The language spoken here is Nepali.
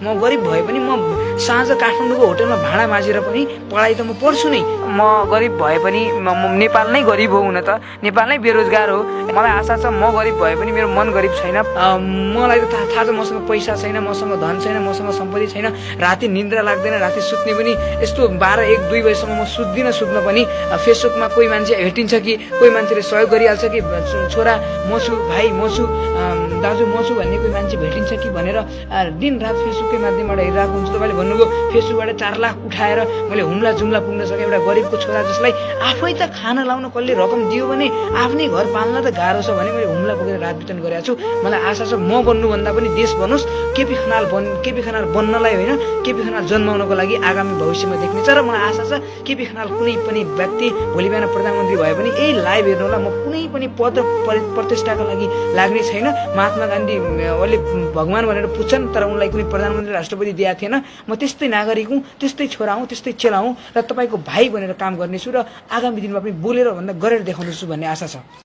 म गरिब भए पनि म साँझ काठमाडौँको होटलमा भाडा माझेर पनि पढाइ त म पढ्छु नै। म गरिब भए पनि नेपाल नै गरिब हो, हुन त नेपाल नै बेरोजगार हो। मलाई आशा छ म गरिब भए पनि मेरो मन गरिब छैन। मलाई त थाहा छ मसँग पैसा छैन, मसँग धन छैन, मसँग सम्पत्ति छैन। राति निद्रा लाग्दैन, राति सुत्ने पनि यस्तो 12-1-2 बजीसम्म म सुत्न पनि फेसबुकमा कोही मान्छे भेटिन्छ कि कोही मान्छेले सहयोग गरिहाल्छ कि छोरा म छु, भाइ म छु, दाजु म छु भन्ने कोही मान्छे भेटिन्छ कि भनेर दिन रात फेसबुककै माध्यमबाट हेरिरहेको हुन्छु। तपाईँले भन्नुभयो फेसबुकबाट 4 लाख उठाएर मैले हुम्ला जुम्ला पुग्न सकेँ। एउटा गरिबको छोरा जसलाई आफै त खाना लाउन कसले रकम दियो भने आफ्नै घर पाल्न त गाह्रो छ भने मैले हुम्ला पुगेर रात बितान गरेको छु। मलाई आशा छ म बन्नुभन्दा पनि देश बनोस्। केपी खनाल बन्नलाई होइन, केपी खनाल जन्माउनको लागि आगामी भविष्यमा देख्नेछ। र मलाई आशा छ केपी खनाल कुनै पनि व्यक्ति भोलि बिहान प्रधानमन्त्री भए पनि यही लाइभ हेर्नु होला। म कुनै पनि पद प्रतिष्ठाको लागि लाग्ने छैन। महात्मा गान्धी अहिले भगवान भनेर पुज्छन्, तर उनलाई कुनै प्रधानमन्त्री राष्ट्रपति दिएको थिएन। म त्यस्तै नागरिक हुँ, त्यस्तै छोरा हुँ, त्यस्तै चेला हुँ र तपाईँको भाइ बनेर काम गर्नेछु र आगामी दिनमा पनि बोलेर भन्दा गरेर देखाउनेछु भन्ने आशा छ।